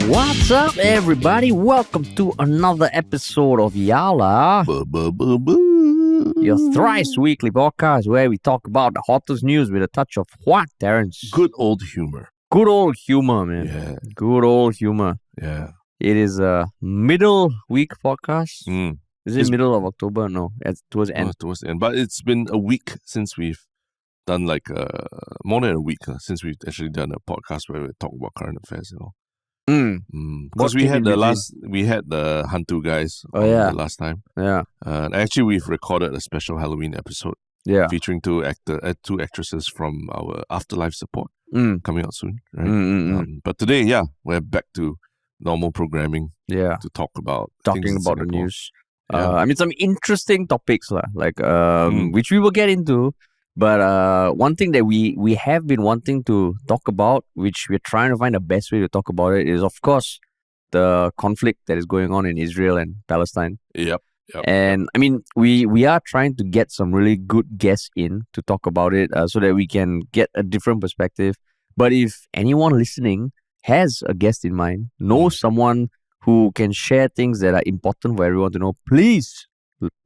What's up, everybody? Welcome to another episode of Yala, your thrice weekly podcast where we talk about the hottest news with a touch of what, Terrence? Good old humor. Good old humor, man. Yeah. Good old humor. Yeah. It is a middle week podcast. Is it It's- middle of October? No, it's towards the end. Towards the end. But it's been a week since we've done more than a week since we've actually done a podcast where we talk about current affairs, Because What we had came in we had the Hantu guys Oh, yeah. the last time. Yeah, Actually, we've recorded a special Halloween episode yeah. featuring two actresses from our Afterlife support coming out soon, right? But today, we're back to normal programming Yeah. to talk about Talking things in about the Singapore. news. Yeah. I mean, some interesting topics, which we will get into. But one thing that we have been wanting to talk about, which we're trying to find the best way to talk about it, is, of course, the conflict that is going on in Israel and Palestine. Yep. And I mean, we are trying to get some really good guests in to talk about it so that we can get a different perspective. But if anyone listening has a guest in mind, knows someone who can share things that are important for everyone to know, please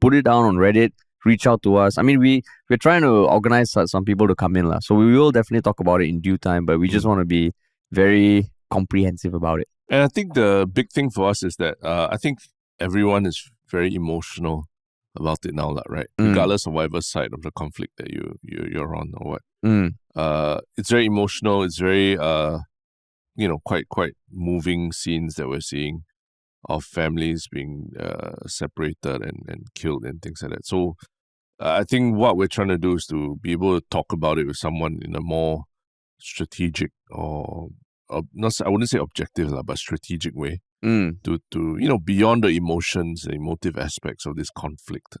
put it down on Reddit, reach out to us. I mean, we're trying to organize some people to come in. So we will definitely talk about it in due time, but we just want to be very comprehensive about it. And I think the big thing for us is that I think everyone is very emotional about it now, right? Regardless of whatever side of the conflict that you're on or what. It's very emotional. It's very quite moving scenes that we're seeing of families being separated and killed and things like that. So I think what we're trying to do is to be able to talk about it with someone in a more strategic or not, I wouldn't say objective, but strategic way to beyond the emotions, the emotive aspects of this conflict.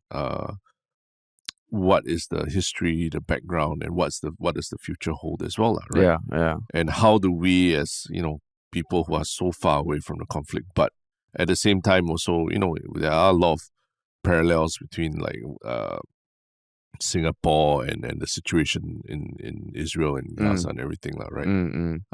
What is the history, the background, and what does the future hold as well, right? Yeah. And how do we, as people who are so far away from the conflict, but at the same time also, there are a lot of parallels between Singapore and the situation in Israel and Gaza and everything, right?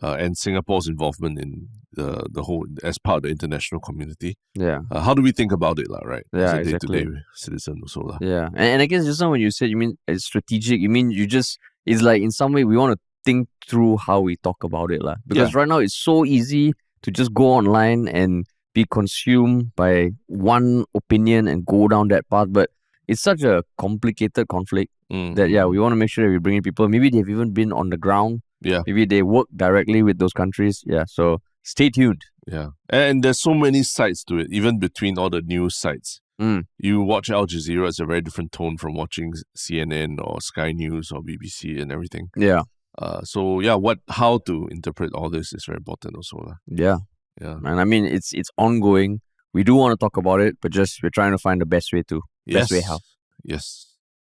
And Singapore's involvement in the whole as part of the international community. Yeah. How do we think about it, right? Yeah, as a exactly. day-to-day citizen also. Yeah. And I guess just now when you said, you mean it's strategic, you mean it's like in some way we want to think through how we talk about it. Because right now it's so easy to just go online and be consumed by one opinion and go down that path. But it's such a complicated conflict that, we want to make sure that we bring in people. Maybe they've even been on the ground. Yeah. Maybe they work directly with those countries. Yeah. So stay tuned. Yeah. And there's so many sides to it, even between all the news sites. You watch Al Jazeera, it's a very different tone from watching CNN or Sky News or BBC and everything. Yeah. How to interpret all this is very important also. Yeah. Yeah. And I mean, it's ongoing. We do want to talk about it, but just we're trying to find the best way to. Best way how. Yes.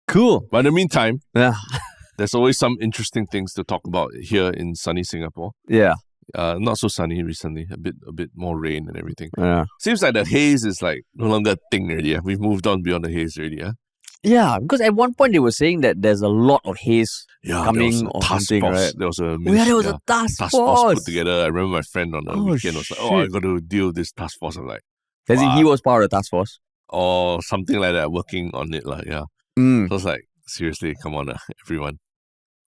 Cool. But in the meantime, Yeah. there's always some interesting things to talk about here in sunny Singapore. Yeah. Not so sunny recently. A bit more rain and everything. Yeah. Seems like the haze is no longer a thing already. Yeah? We've moved on beyond the haze already. Yeah. Yeah, because at one point they were saying that there's a lot of haze coming or something, right? There was a there was a task force put together. I remember my friend on the weekend was like, I got to deal with this task force. I'm like, as in he was part of the task force? Or something like that, working on it. So it's like, seriously, come on, everyone,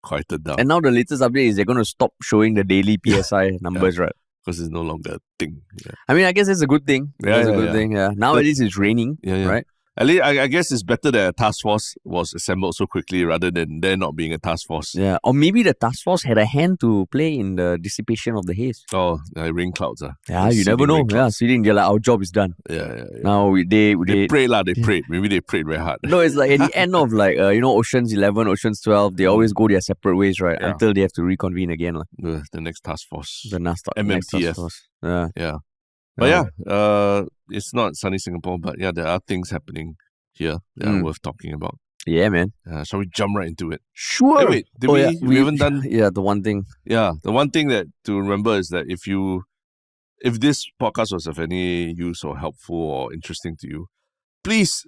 quiet it down. And now the latest update is they're going to stop showing the daily PSI numbers, right? Because it's no longer a thing. Yeah. I mean, I guess it's a good thing. It's a good thing. Yeah. Now at least it's raining, right? At least I guess it's better that a task force was assembled so quickly rather than there not being a task force. Yeah, or maybe the task force had a hand to play in the dissipation of the haze. Oh, rain clouds. Yeah, you never know. Yeah, sitting there like our job is done. Yeah. Now they prayed They prayed. Maybe they prayed very hard. No, it's like at the end of Oceans 11, Oceans 12, they always go their separate ways, right? Yeah. Until they have to reconvene again. The next task force. The next MMTF. task force. Yeah. But it's not sunny Singapore, but there are things happening here that are worth talking about. Yeah, man. Shall we jump right into it? Sure. Hey, wait, we haven't done... Yeah, the one thing. Yeah, the one thing that to remember is that if this podcast was of any use or helpful or interesting to you, please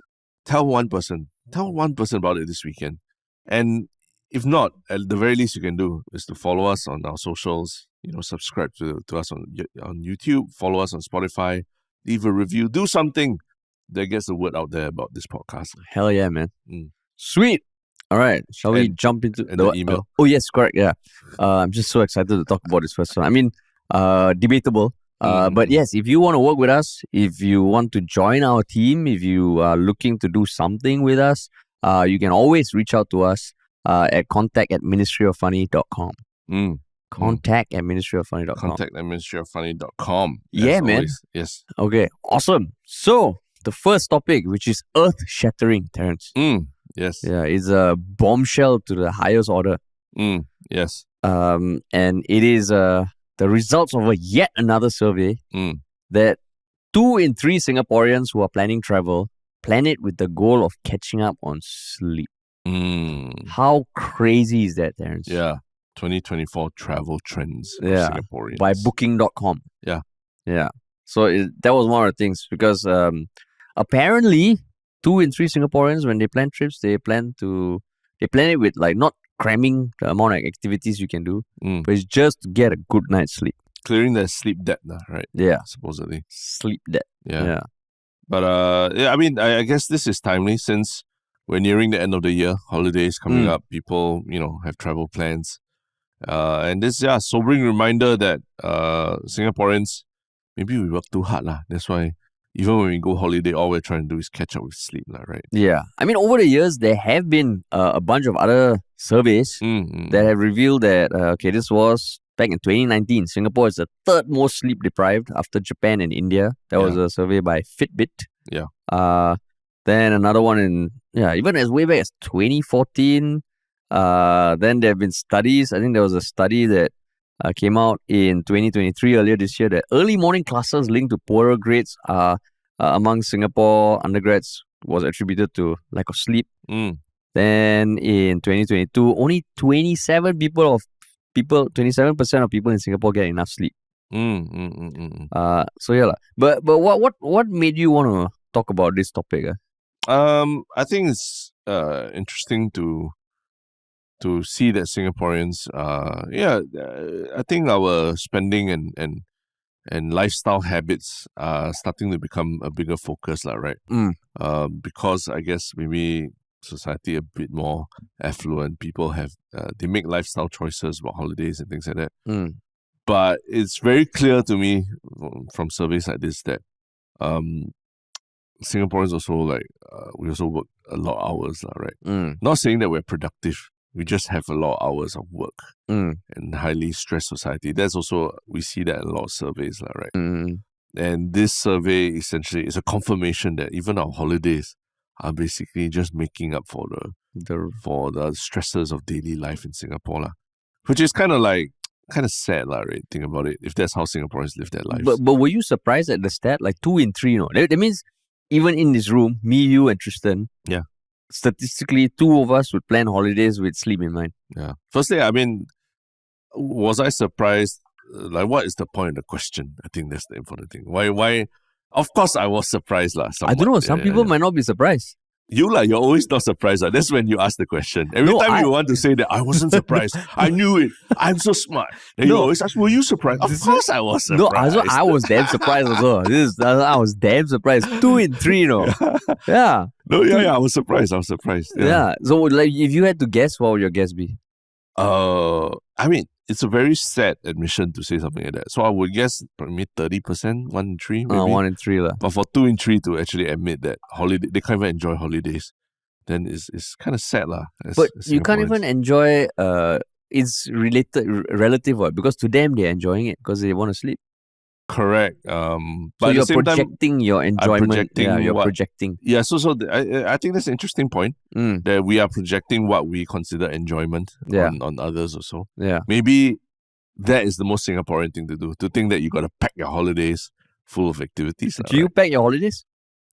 tell one person about it this weekend. And if not, at the very least you can do is to follow us on our socials, subscribe to us on YouTube, follow us on Spotify, leave a review, do something that gets the word out there about this podcast. Hell yeah, man. Sweet. All right. Shall we jump into the email? Oh, yes, correct. Yeah. I'm just so excited to talk about this first one. I mean, debatable. But yes, if you want to work with us, if you want to join our team, if you are looking to do something with us, you can always reach out to us at contact@ministryoffunny.com. Contact@ministryoffunny.com. Contact@ministryoffunny.com. Yeah, man. Always. Yes. Okay, awesome. So, the first topic, which is earth-shattering, Terrence. Yes. Yeah, it's a bombshell to the highest order. Yes. And it is the results of yet another survey that 2 in 3 Singaporeans who are planning travel plan it with the goal of catching up on sleep. How crazy is that, Terrence? Yeah. 2024 travel trends of Singaporeans. By booking.com. Yeah. Yeah. So that was one of the things because apparently 2 in 3 Singaporeans, when they plan trips, they plan it with like not cramming the amount of activities you can do, but it's just to get a good night's sleep. Clearing their sleep debt, right? Yeah. Supposedly. Sleep debt. Yeah. But I mean, I guess this is timely since we're nearing the end of the year, holidays coming up, people, have travel plans. And this, sobering reminder that Singaporeans, maybe we work too hard. That's why even when we go holiday, all we're trying to do is catch up with sleep, right? Yeah. I mean, over the years, there have been a bunch of other surveys that have revealed that, this was back in 2019. Singapore is the third most sleep deprived after Japan and India. That was a survey by Fitbit. Yeah. Then another one even as way back as 2014. Then there have been studies. I think there was a study that came out in 2023 earlier this year that early morning classes linked to poorer grades among Singapore undergrads was attributed to lack of sleep. Then in 2022, only 27% of people in Singapore get enough sleep. So yeah, but what made you want to talk about this topic? I think it's interesting to see that Singaporeans, I think our spending and lifestyle habits are starting to become a bigger focus, right? Because I guess maybe society a bit more affluent, people have they make lifestyle choices about holidays and things like that. But it's very clear to me from surveys like this that Singaporeans also we also work a lot of hours, right? Not saying that we're productive. We just have a lot of hours of work and highly stressed society. That's also, we see that in a lot of surveys, right? And this survey essentially is a confirmation that even our holidays are basically just making up for the stresses of daily life in Singapore, which is kind of sad, right? Think about it. If that's how Singaporeans live their lives. But were you surprised at the stat? Like 2 in 3, That means even in this room, me, you, and Tristen. Yeah. Statistically, 2 of us would plan holidays with sleep in mind. Yeah. Firstly, I mean, was I surprised? What is the point of the question? I think that's the important thing. Why? Of course, I was surprised, I don't know. Some people might not be surprised. You're always not surprised. That's when you ask the question. Every time you want to say that I wasn't surprised, I knew it. I'm so smart. And you always ask, were you surprised? Of course I was surprised. No, I was damn surprised also. I was damn surprised. 2 in 3, Yeah. No, I was surprised. Yeah. So, if you had to guess, what would your guess be? I mean, it's a very sad admission to say something like that. So I would guess maybe 30%, 1 in 3, maybe. 1 in 3 lah. But for 2 in 3 to actually admit that they can't even enjoy holidays, then it's kind of sad lah. But you can't even enjoy. It's relative, because to them they're enjoying it because they want to sleep. Correct. But you're projecting your enjoyment. You're projecting. Yeah. So I think that's an interesting point. That we are projecting what we consider enjoyment on others also. Yeah. Maybe that is the most Singaporean thing to do. To think that you got to pack your holidays full of activities. Do you pack your holidays?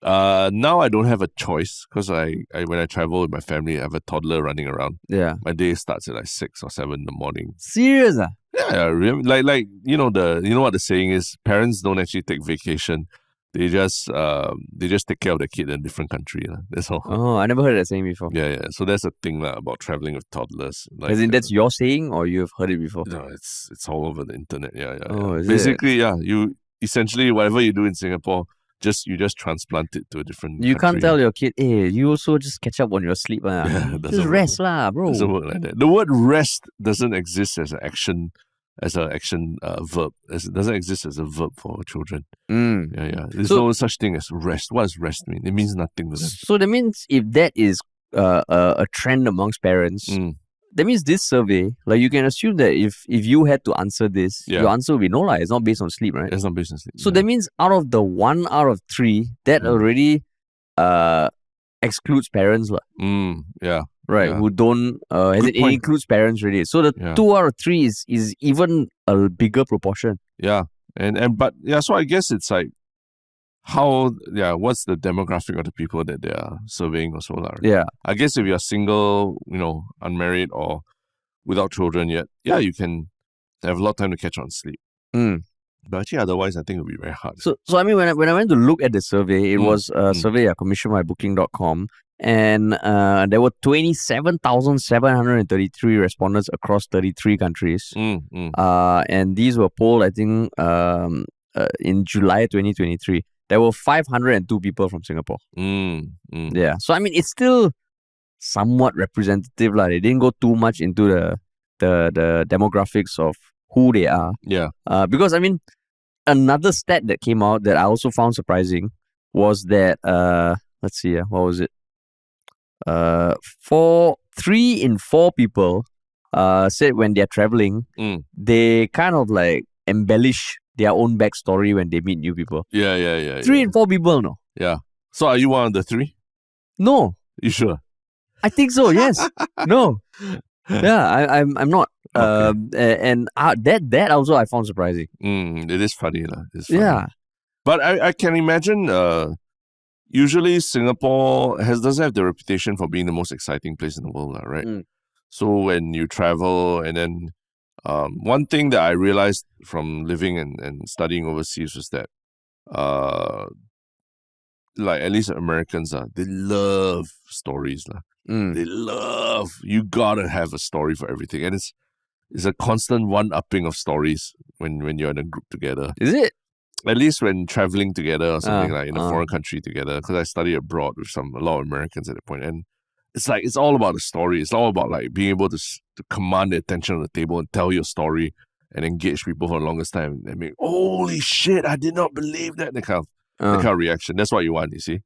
Now I don't have a choice because I when I travel with my family, I have a toddler running around. Yeah. My day starts at 6 or 7 in the morning. Serious? Yeah, really. Like you know what the saying is, parents don't actually take vacation. They just take care of the kid in a different country. That's all. Oh, I never heard that saying before. Yeah. So that's the thing about traveling with toddlers. Like, as in, that's your saying, or you've heard it before? No, it's all over the internet. Yeah. Is Basically, you essentially whatever you do in Singapore, you just transplant it to a different You country. can't tell your kid, hey, you also just catch up on your sleep. Just rest, bro. It doesn't work like that. The word rest doesn't exist as an action verb. It doesn't exist as a verb for children. Yeah. There's no such thing as rest. What does rest mean? It means nothing to them. So that means if that is a trend amongst parents, that means this survey, like you can assume that if you had to answer this, your answer would be no, it's not based on sleep, right? It's not based on sleep. So that means out of the 1 out of 3, that already excludes parents. Yeah. Right, who don't, it includes parents already. So the 2 out of 3 is even a bigger proportion. Yeah, so I guess it's like, what's the demographic of the people that they are surveying also, right? Yeah. I guess if you're single, unmarried or without children yet, you can have a lot of time to catch on sleep. But actually, otherwise, I think it would be very hard. So I mean, when I went to look at the survey, it was a survey commissioned by Booking.com, and there were 27,733 respondents across 33 countries. And these were polled, I think, in July 2023. There were 502 people from Singapore. Yeah. So I mean, it's still somewhat representative. They didn't go too much into the demographics of who they are. Yeah. Because I mean, another stat that came out that I also found surprising was that let's see, what was it? 3 in 4 people said when they're traveling, they kind of like embellish their own backstory when they meet new people. Yeah. 3 in 4 people, no? Yeah. So are you one of the 3? No. You sure? I think so, yes. No. Yeah, I'm not. Okay. And that also I found surprising. It is funny. It's funny. Yeah. But I can imagine usually Singapore doesn't have the reputation for being the most exciting place in the world, right? So when you travel, and then one thing that I realized from living and studying overseas was that like at least Americans, they love stories. They love, you gotta have a story for everything. And it's a constant one-upping of stories when you're in a group together. Is it? At least when traveling together or something like in a foreign country together, because I studied abroad with a lot of Americans at that point, and it's like it's all about the story. It's all about like being able to command the attention on the table and tell your story and engage people for the longest time. And make, holy shit, I did not believe that. That kind of reaction. That's what you want, you see.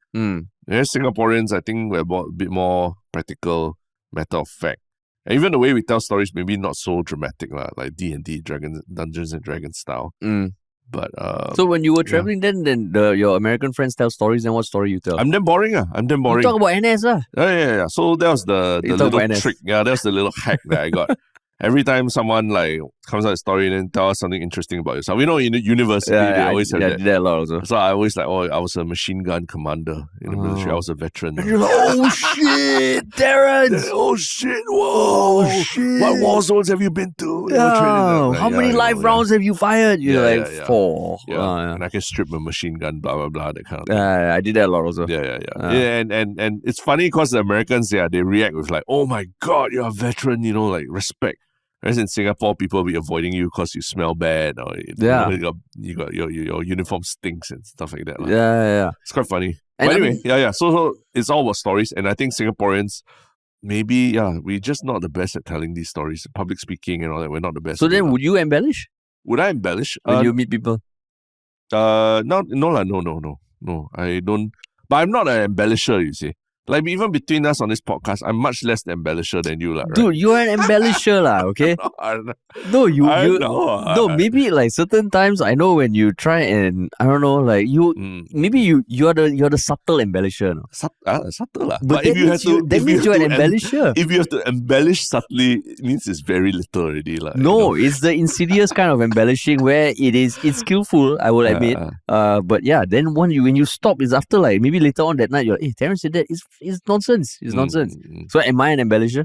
As Singaporeans, I think we're a bit more practical, matter of fact. And even the way we tell stories, maybe not so dramatic, like D&D, Dungeons and Dragons style. But so when you were traveling, then your American friends tell stories. Then what story you tell? I'm damn boring. I'm damn boring. You talk about NS, Yeah. So that was the little trick. Yeah, that was the little hack that I got. Every time someone like comes out a story and then tell us something interesting about yourself. In the university, they always have that. I did that a lot also. So I always like, I was a machine gun commander in the military. I was a veteran. And you're like, oh shit, Terrence! Oh shit, whoa! Oh shit! What war zones have you been to? How many live rounds have you fired? You're like 4. And I can strip a machine gun, blah blah blah, that kind of thing. I did that a lot also. Yeah. And it's funny because the Americans, they react with like, oh my god, you're a veteran, like respect. Whereas in Singapore, people will be avoiding you because you smell bad, or you got your uniform stinks and stuff like that. Yeah. It's quite funny. But anyway, So it's all about stories, and I think Singaporeans, maybe we're just not the best at telling these stories, public speaking and all that. We're not the best. So then, would you embellish? Would I embellish when you meet people? No, I don't. But I'm not an embellisher, you see. Like even between us on this podcast, I'm much less the embellisher than you, right? Dude, you're an embellisher, okay? No, maybe like certain times I know when you try and I don't know, like maybe you're the subtle embellisher. No? Subtle, but if you have to, that means you're an embellisher. If you have to embellish subtly, it means it's very little already, like. No, it's the insidious kind of embellishing where it's skillful, I will admit. But yeah, then when you stop, it's after like maybe later on that night you're like, hey, Terrence said that it's nonsense. It's nonsense. So am I an embellisher?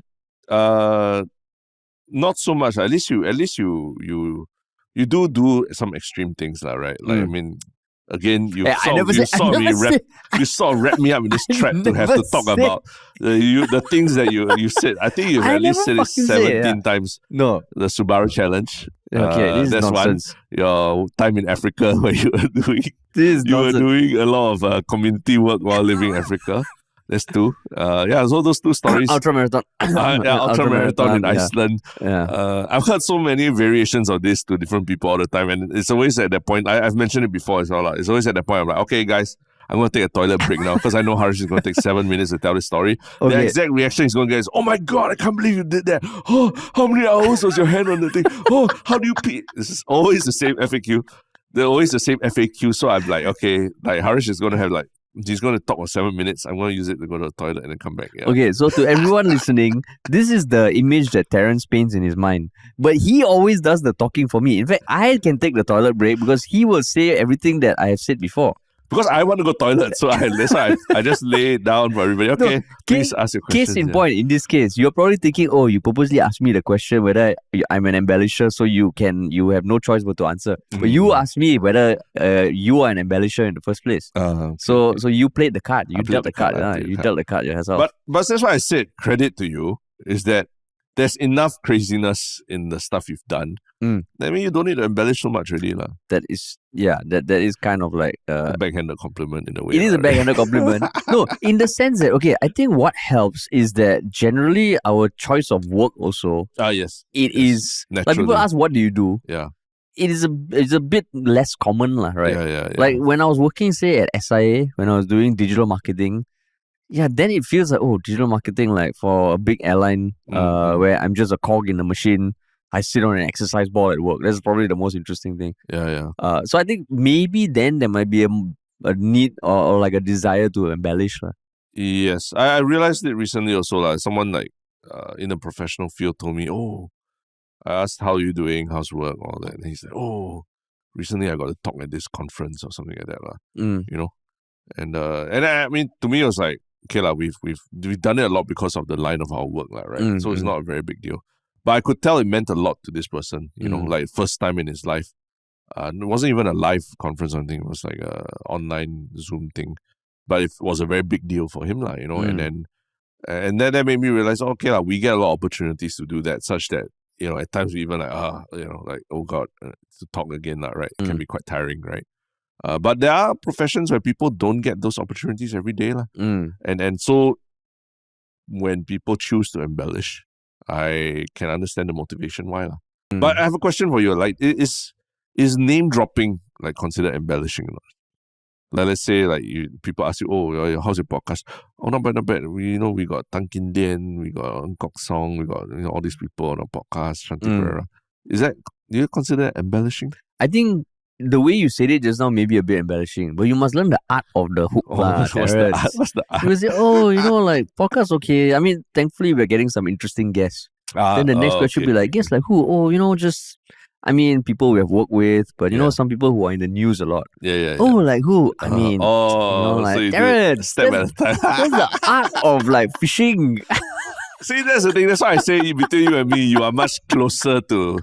Not so much. At least you do some extreme things, right? Like I mean, Again, you I never said- I never said- you sort of wrap me up in this trap to have never to talk said- about the things that you said. I think you've I at least said never it fucking said, 17 times. No. The Subaru challenge. Okay, this is that's nonsense. one. Your time in Africa where you were doing This is you were nonsense. doing a lot of community work while living in Africa. That's two. So those two stories. Ultra marathon. Ultra marathon in Iceland. Yeah. I've heard so many variations of this to different people all the time, and it's always at that point. I've mentioned it before as well. It's always at that point. I'm like, okay, guys, I'm going to take a toilet break now because I know Harish is going to take 7 minutes to tell the story. Okay. The exact reaction he's going to get is, oh my God, I can't believe you did that. Oh, how many hours was your hand on the thing? Oh, how do you pee? This is always the same FAQ. They're always the same FAQ. So I'm like, okay, like Harish is going to have like, he's going to talk for 7 minutes. I'm going to use it to go to the toilet and then come back. Yeah. Okay, so to everyone listening, this is the image that Terrence paints in his mind. But he always does the talking for me. In fact, I can take the toilet break because he will say everything that I have said before. Because I want to go toilet, so that's why I just lay it down for everybody. Okay, please ask your question. Case in point, in this case, you're probably thinking, oh, you purposely asked me the question whether I'm an embellisher, so you have no choice but to answer. But you asked me whether you are an embellisher in the first place. So you played the card. You dealt the card. You dealt the card yourself. But that's why I said credit to you is that there's enough craziness in the stuff you've done. I mean, you don't need to embellish so much really. That is kind of like a backhanded compliment in a way. It is a backhanded compliment. No, in the sense that, okay, I think what helps is that generally our choice of work also, yes. It is, naturally. like people ask, what do you do? Yeah. It's a bit less common, right? Yeah. Like when I was working, say, at SIA, when I was doing digital marketing, then it feels like, oh, digital marketing, like for a big airline, where I'm just a cog in the machine. I sit on an exercise ball at work. That's probably the most interesting thing. Yeah. So I think maybe then there might be a need or like a desire to embellish. Yes. I realized it recently also. Like someone like in the professional field told me, oh, I asked, how are you doing? How's work? All that. And he said, oh, recently I got to talk at this conference or something like that. You know? And I mean, to me, it was like, okay, we've done it a lot because of the line of our work, right? So it's not a very big deal. But I could tell it meant a lot to this person, you know, like first time in his life. It wasn't even a live conference or anything. It was like a online Zoom thing. But it was a very big deal for him, you know. And then that made me realize, okay, we get a lot of opportunities to do that, such that, you know, at times we even oh God, to talk again, right? It can be quite tiring, right? But there are professions where people don't get those opportunities every day. And so when people choose to embellish, I can understand the motivation why. But I have a question for you. Like, is name dropping like considered embellishing or not? Like, let's say people ask you, oh, how's your podcast? Oh, not bad. We got Tan Kin Dian, we got Ng Kok Song, we got all these people on our podcast, Shanti Pereira. Do you consider embellishing? I think the way you said it just now may be a bit embellishing, but you must learn the art of the hook. What's the art? You say, like podcast, okay. I mean, thankfully we're getting some interesting guests. Then the next question will be like, guess like who? Oh, just people we have worked with, but some people who are in the news a lot. Yeah. Oh, like who? I mean, so you Terrence, step at a time. That's the art of like fishing. See, that's the thing. That's why I say between you and me, you are much closer to.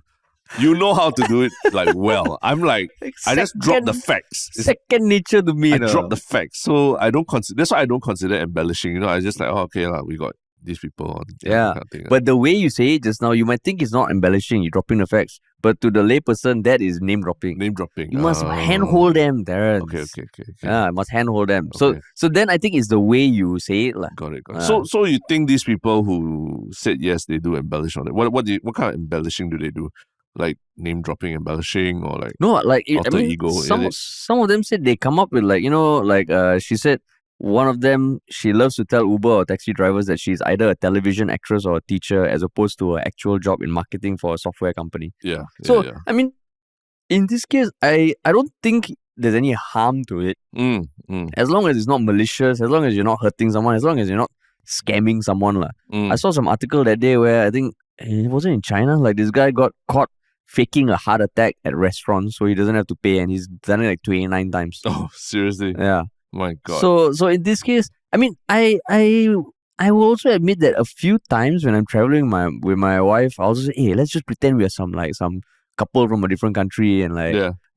You know how to do it like well. I'm like I just drop the facts. Second nature to me. I drop the facts, so I don't consider. That's why I don't consider embellishing. You know, I just like, okay, we got these people on. Yeah, kind of thing, but the way you say it just now, you might think it's not embellishing. You're dropping the facts, but to the layperson, that is name dropping. Name dropping. You must handhold them, Terrence. Okay. Yeah, must handhold them. Okay. So then I think it's the way you say it, Got it. So you think these people who said yes, they do embellish on it? What kind of embellishing do they do? Like name dropping, embellishing, or like alter ego? Some of them said they come up with she said one of them, she loves to tell Uber or taxi drivers that she's either a television actress or a teacher as opposed to an actual job in marketing for a software company. Yeah. So I mean, in this case, I don't think there's any harm to it. As long as it's not malicious, as long as you're not hurting someone, as long as you're not scamming someone. I saw some article that day where I think it wasn't in China. Like this guy got caught faking a heart attack at restaurants so he doesn't have to pay, and he's done it like 29 times. Oh, seriously? Yeah. My God. So in this case, I mean, I will also admit that a few times when I'm traveling with my wife, I'll also say, hey, let's just pretend we are some couple from a different country and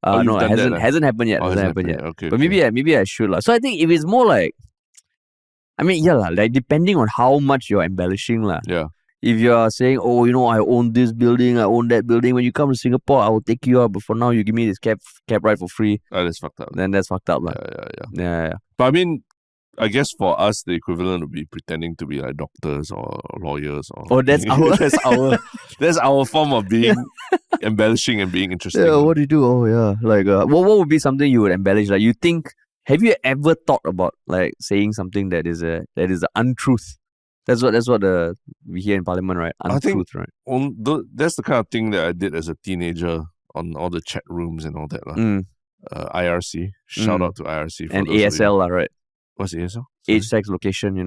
No, done that, hasn't happened yet. Oh, Hasn't hasn't happened yet. Okay, But okay. maybe I should lah. So I think if it's more like, I mean, yeah lah, like depending on how much you're embellishing lah. Yeah. If you're saying, oh, I own this building, I own that building. When you come to Singapore, I will take you out. But for now, you give me this cab ride for free. That's fucked up. Then that's fucked up lah. Yeah. But I mean, I guess for us, the equivalent would be pretending to be like doctors or lawyers. Or that's our that's our form of being embellishing and being interesting. Yeah, what do you do? Oh yeah, like what would be something you would embellish? Like you think, have you ever thought about like saying something that is a untruth? That's what we hear in Parliament, right? Untruth, right? That's the kind of thing that I did as a teenager on all the chat rooms and all that. IRC, shout out to IRC. And ASL, right? What's ASL? Sorry? Age, sex, location, Yeah.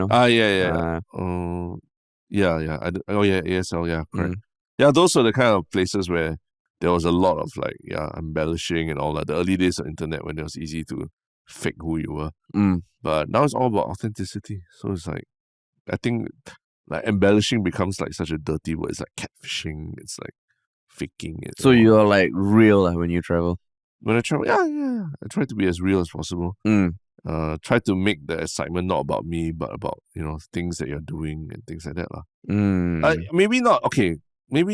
ASL, yeah, correct. Yeah, those are the kind of places where there was a lot of like, embellishing and all that. The early days of internet when it was easy to fake who you were. But now it's all about authenticity. So it's like, I think like embellishing becomes like such a dirty word. It's like catfishing. It's like faking it. So you're like real when you travel? When I travel, yeah. I try to be as real as possible. Try to make the excitement not about me, but about, things that you're doing and things like that. Maybe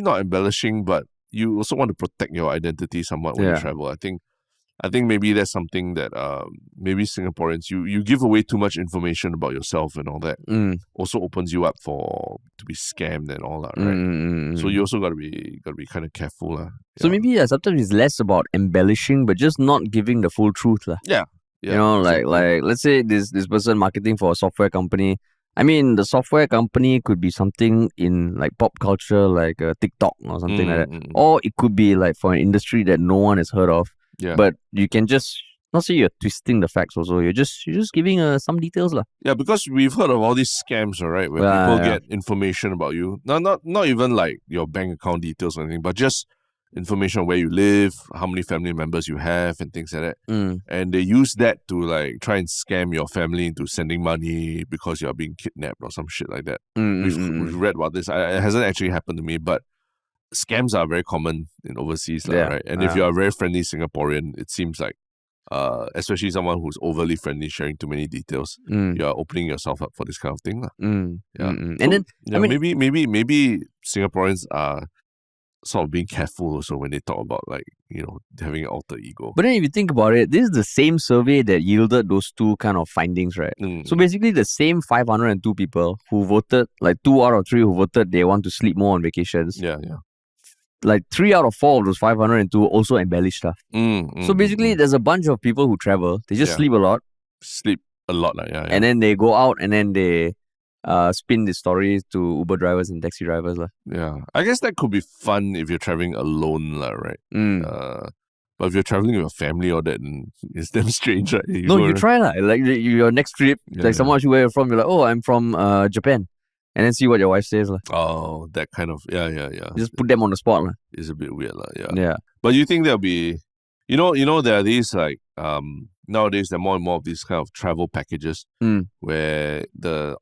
not embellishing, but you also want to protect your identity somewhat when you travel. I think maybe that's something that maybe Singaporeans, you give away too much information about yourself and all that. Also opens you up to be scammed and all that, right? So you also gotta be kind of careful. So maybe sometimes it's less about embellishing, but just not giving the full truth. Yeah. Exactly. like let's say this person marketing for a software company. I mean, the software company could be something in like pop culture, like TikTok or something like that. Or it could be like for an industry that no one has heard of. Yeah. But you can just not say you're twisting the facts also. You're just giving some details. Yeah, because we've heard of all these scams, right? Where people get information about you. Not even like your bank account details or anything, but just information on where you live, how many family members you have, and things like that. And they use that to like try and scam your family into sending money because you're being kidnapped or some shit like that. We've read about this. It hasn't actually happened to me, but scams are very common in overseas, right? And if you're a very friendly Singaporean, it seems like, especially someone who's overly friendly, sharing too many details, you're opening yourself up for this kind of thing. And so, then I mean, maybe Singaporeans are sort of being careful also when they talk about like, having an alter ego. But then if you think about it, this is the same survey that yielded those two kind of findings, right? So basically the same 502 people who voted, like 2 out of 3 who voted they want to sleep more on vacations. Yeah. Like 3 out of 4 of those 502 also embellish stuff. So basically there's a bunch of people who travel, they just sleep a lot. And then they go out and then they spin the stories to Uber drivers and taxi drivers. Yeah. I guess that could be fun if you're traveling alone, right? But if you're traveling with your family or that, it's damn strange, right? You try like your next trip, someone asks you where you're from, you're like, oh, I'm from Japan. And then see what your wife says. Oh, that kind of, yeah. Just put them on the spot. It's a bit weird, Yeah. But you think there'll be, there are these like, nowadays there are more and more of these kind of travel packages where the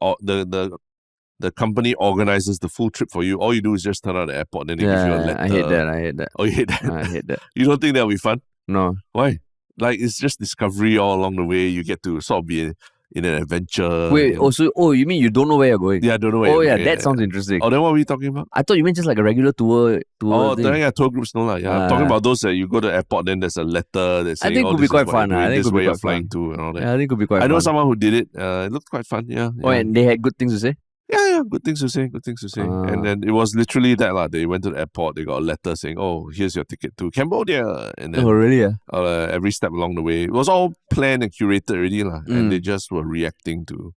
company organizes the full trip for you. All you do is just turn out the airport, then they give you a letter. I hate that. Oh, you hate that? I hate that. You don't think that'll be fun? No. Why? Like, it's just discovery all along the way. You get to sort of be in an adventure. Wait, you mean you don't know where you're going? Yeah, I don't know where you're going. That sounds interesting. Oh, then what were we talking about? I thought you meant just like a regular tour thing. Tour groups, no lah. Yeah, I'm talking about those that you go to the airport, then there's a letter that's saying, I think it could be quite fun. I think this is where you're flying to and all that. Yeah, I think it could be quite fun. I know someone who did it. It looked quite fun, yeah. Oh, and they had good things to say? Yeah, good things to say. And then it was literally that. They went to the airport, they got a letter saying, oh, here's your ticket to Cambodia. And then, oh, really? Every step along the way. It was all planned and curated already. And they just were reacting to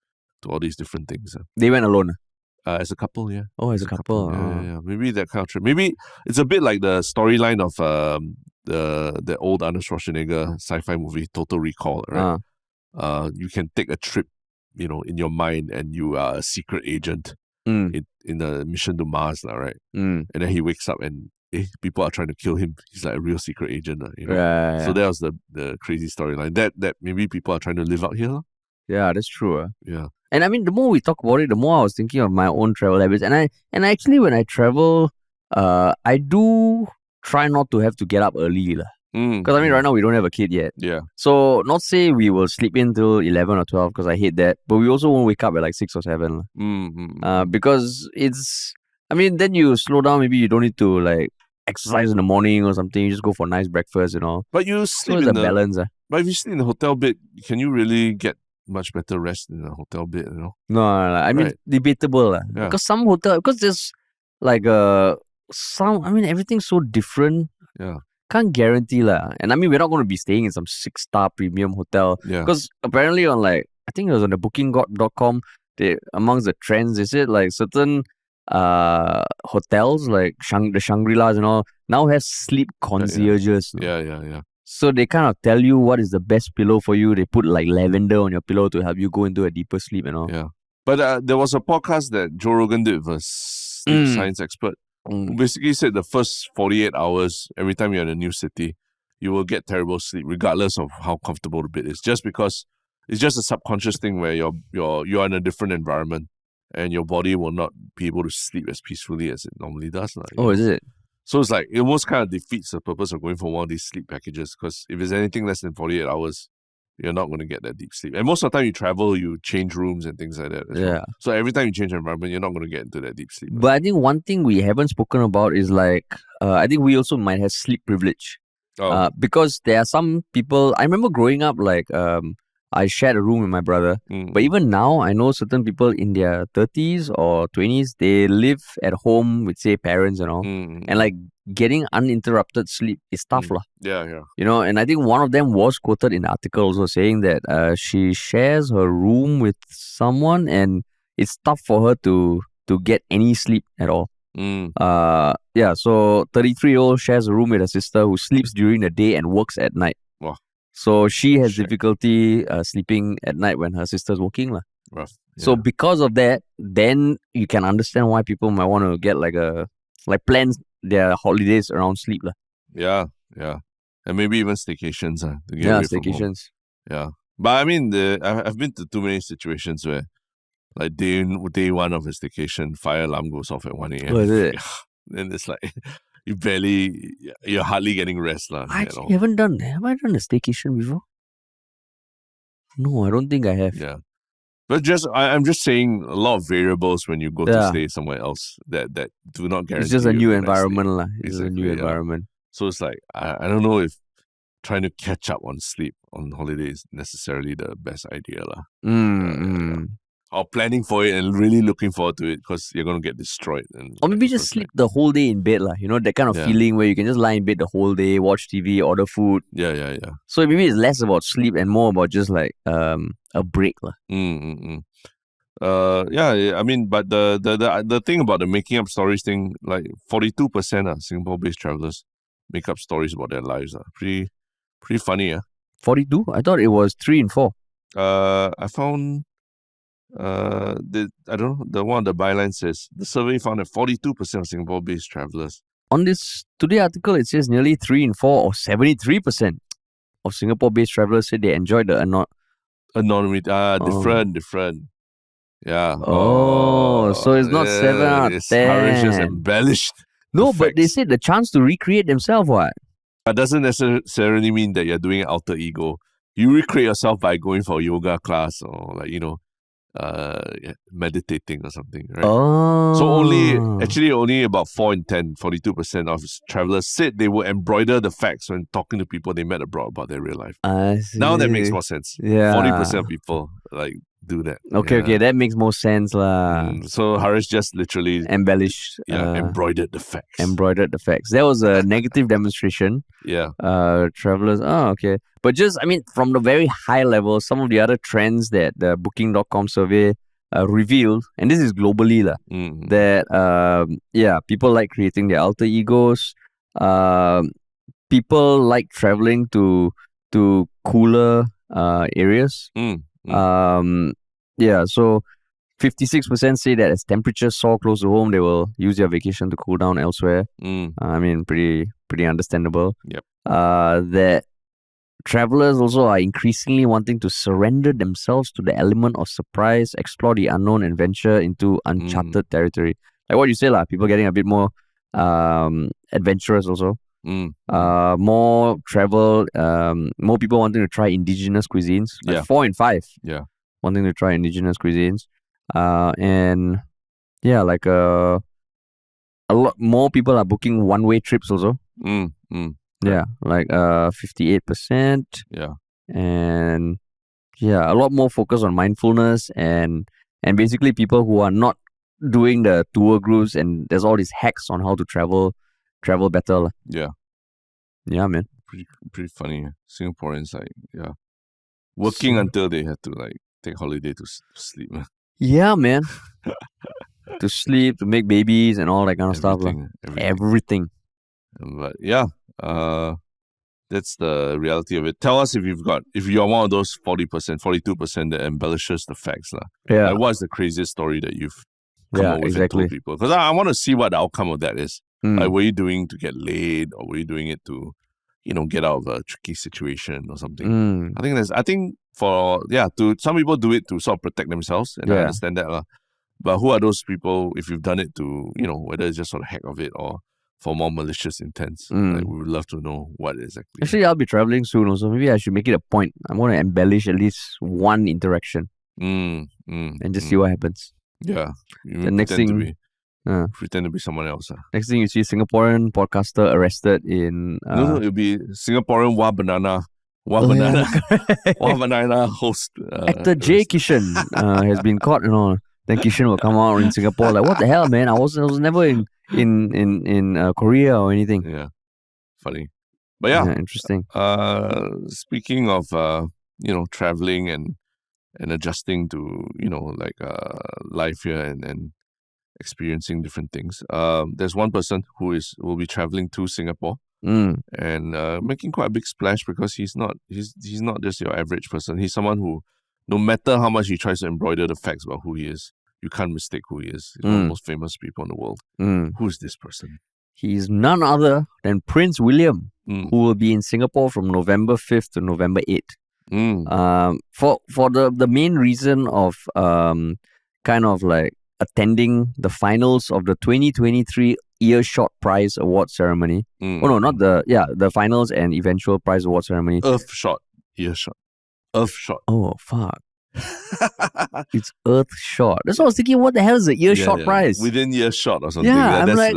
all these different things. They went alone? As a couple, yeah. Oh, as a couple. Yeah. Maybe that kind of trip. Maybe it's a bit like the storyline of the old Arnold Schwarzenegger sci-fi movie, Total Recall, right? You can take a trip, in your mind, and you are a secret agent in a mission to Mars, right? And then he wakes up and people are trying to kill him. He's like a real secret agent, Right. So that was the crazy storyline that maybe people are trying to live out here. Yeah, that's true. Yeah. And I mean, the more we talk about it, the more I was thinking of my own travel habits. And actually, when I travel, I do try not to have to get up early. Because I mean, right now we don't have a kid yet. Yeah. So not say we will sleep in till 11 or 12 because I hate that. But we also won't wake up at like 6 or 7. Because it's, I mean, then you slow down. Maybe you don't need to like exercise in the morning or something. You just go for a nice breakfast, But you So sleep it's in a balance. But if you sleep in the hotel bed, can you really get much better rest in a hotel bed, No, I mean, Right. debatable. Yeah. Because some hotel, because there's like some, I mean, everything's so different. Yeah. Can't guarantee lah. And I mean, we're not going to be staying in some 6-star premium hotel. Yeah. Because apparently on like, I think it was on the booking.com, they, amongst the trends, they said like certain hotels like the Shangri-Las and all now have sleep concierges. Yeah. So they kind of tell you what is the best pillow for you. They put like lavender on your pillow to help you go into a deeper sleep and all. Yeah. But there was a podcast that Joe Rogan did with a sleep science expert who basically said the first 48 hours, every time you're in a new city, you will get terrible sleep regardless of how comfortable the bed is. Just because it's just a subconscious thing where you're in a different environment and your body will not be able to sleep as peacefully as it normally does. Is it? So it's like, it almost kind of defeats the purpose of going for one of these sleep packages, because if it's anything less than 48 hours, you're not going to get that deep sleep. And most of the time you travel, you change rooms and things like that as well. So every time you change environment, you're not going to get into that deep sleep. But I think one thing we haven't spoken about is like, I think we also might have sleep privilege. Because there are some people, I remember growing up, like, I shared a room with my brother. But even now, I know certain people in their 30s or 20s, they live at home with, say, parents and all. And like getting uninterrupted sleep is tough. Yeah. And I think one of them was quoted in the article also saying that she shares her room with someone and it's tough for her to get any sleep at all. So 33-year-old shares a room with her sister who sleeps during the day and works at night. Wow. So she has difficulty sleeping at night when her sister's working. Rough. Yeah. So because of that, then you can understand why people might want to get plan their holidays around sleep. Yeah. And maybe even staycations to get away from home. Yeah. But I mean, I've been to too many situations where like day one of a staycation, fire alarm goes off at 1 a.m. Oh, is it? Then it's like you're hardly getting rest. Have I done a staycation before? No, I don't think I have. Yeah. But I'm just saying a lot of variables when you go to stay somewhere else that do not guarantee. It's just a new you environment. It's exactly, a new environment. So it's like, I don't know if trying to catch up on sleep on holiday is necessarily the best idea. Or planning for it and really looking forward to it because you're going to get destroyed. Or maybe just sleep the whole day in bed. That kind of feeling where you can just lie in bed the whole day, watch TV, order food. Yeah. So maybe it's less about sleep and more about just like a break. I mean, but the thing about the making up stories thing, like 42% of Singapore-based travelers make up stories about their lives. Pretty funny. 42? I thought it was 3 and 4. I found I don't know, the one of the byline says the survey found that 42% of Singapore-based travelers. On this Today article, it says nearly 3 in 4 or 73% of Singapore-based travelers said they enjoyed the anonymity. Different. Yeah. So it's not 7 out of 10. Harish just embellished. No, but they said the chance to recreate themselves. What? That doesn't necessarily mean that you're doing an alter ego. You recreate yourself by going for a yoga class or meditating or something, right? So only about 4 in 10, 42% of travelers said they would embroider the facts when talking to people they met abroad about their real life. I see. Now that makes more sense. 40% of people do that. Okay, that makes more sense. So Harish just literally embellished. Embroidered the facts. That was a negative demonstration. Yeah. Travelers. Okay. But just, I mean, from the very high level, some of the other trends that the booking.com survey revealed, and this is globally, that, people like creating their alter egos. People like traveling to cooler areas. So 56% say that as temperatures soar close to home, they will use their vacation to cool down elsewhere. I mean, pretty understandable. Yep. That travelers also are increasingly wanting to surrender themselves to the element of surprise, explore the unknown, and venture into uncharted territory. Like what you say, people getting a bit more adventurous also. More travel, more people wanting to try indigenous cuisines. Like 4 in 5 wanting to try indigenous cuisines. And yeah, like a lot more people are booking one-way trips also. Yeah, like 58%. Yeah. And yeah, a lot more focus on mindfulness and basically people who are not doing the tour groups, and there's all these hacks on how to travel better. Yeah. Yeah, man. Pretty funny. Singaporeans, like, working until they have to like take holiday to sleep. Yeah, man. To sleep, to make babies and all that kind of stuff. Everything. But yeah, that's the reality of it. Tell us if you're one of those 40%, 42% that embellishes the facts. Yeah. Like, what's the craziest story that you've come up with and told people? Because I want to see what the outcome of that is. Like, were you doing to get laid, or were you doing it to, get out of a tricky situation or something? I think to some people do it to sort of protect themselves, and I understand that. But who are those people, if you've done it to, whether it's just sort of heck of it or for more malicious intents? Like, we would love to know what exactly. Actually, I'll be traveling soon also. Maybe I should make it a point. I'm going to embellish at least one interaction and just see what happens. Yeah. The next thing... pretend to be someone else. Next thing you see, Singaporean podcaster arrested in... No, it'll be Singaporean Wah Banana host. Actor Jay Kishan has been caught, Then Kishan will come out in Singapore like, what the hell, man? I was never in Korea or anything. Yeah, funny. But yeah, interesting. Speaking of traveling and adjusting to life here and experiencing different things. There's one person who will be traveling to Singapore and making quite a big splash, because he's not just your average person. He's someone who, no matter how much he tries to embroider the facts about who he is, you can't mistake who he is. He's one of the most famous people in the world. Who is this person? He's none other than Prince William, who will be in Singapore from November 5th to November 8th. For the main reason of kind of like attending the finals of the 2023 Earshot Prize Award ceremony. The finals and eventual prize award ceremony. Earthshot. Oh, fuck. It's Earthshot. That's what I was thinking. What the hell is the Earshot Prize? Within Earshot or something. Yeah, I'm like,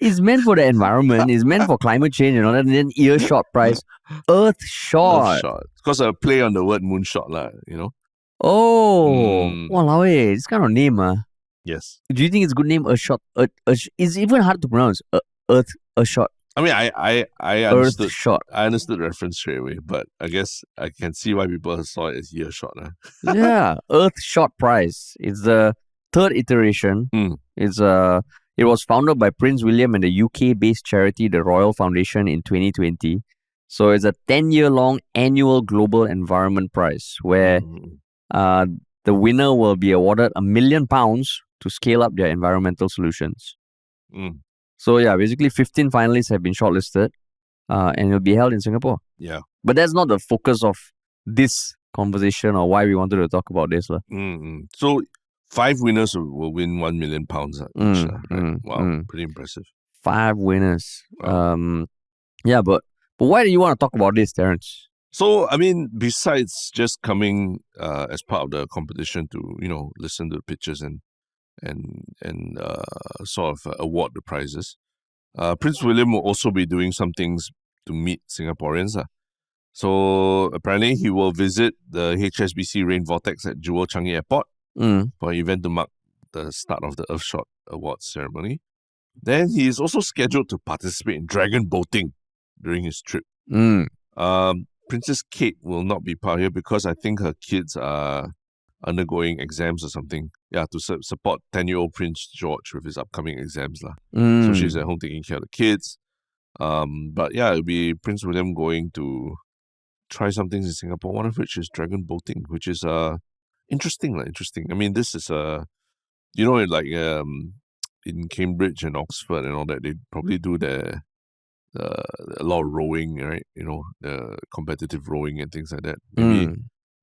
it's meant for the environment. It's meant for climate change and all that. And then Earshot Prize. Earthshot. Because I play on the word moonshot, Oh, walao eh. This kind of name, Yes. Do you think it's a good name? Earthshot. It's even hard to pronounce. Earthshot. I mean, I understood. Earthshot. I understood the reference straight away, but I guess I can see why people saw it as Earshot. Yeah, Earthshot Prize. It's the third iteration. It was founded by Prince William and the UK-based charity, the Royal Foundation, in 2020. So it's a 10-year-long annual global environment prize where the winner will be awarded £1 million to scale up their environmental solutions. So yeah, basically 15 finalists have been shortlisted and it'll be held in Singapore. Yeah. But that's not the focus of this conversation or why we wanted to talk about this. So 5 winners will win £1 million each. Right? Wow, pretty impressive. 5 winners. Wow. But why do you want to talk about this, Terence? So, I mean, besides just coming as part of the competition to, listen to the pitches and sort of award the prizes, Prince William will also be doing some things to meet Singaporeans. So, apparently, he will visit the HSBC Rain Vortex at Jewel Changi Airport for an event to mark the start of the Earthshot Awards ceremony. Then he is also scheduled to participate in dragon boating during his trip. Princess Kate will not be part here because I think her kids are undergoing exams or something. Yeah, to support 10-year-old Prince George with his upcoming exams. So she's at home taking care of the kids. But yeah, it'll be Prince William going to try some things in Singapore, one of which is dragon boating, which is interesting. I mean, this is in Cambridge and Oxford and all that, they probably do a lot of rowing, right? The competitive rowing and things like that.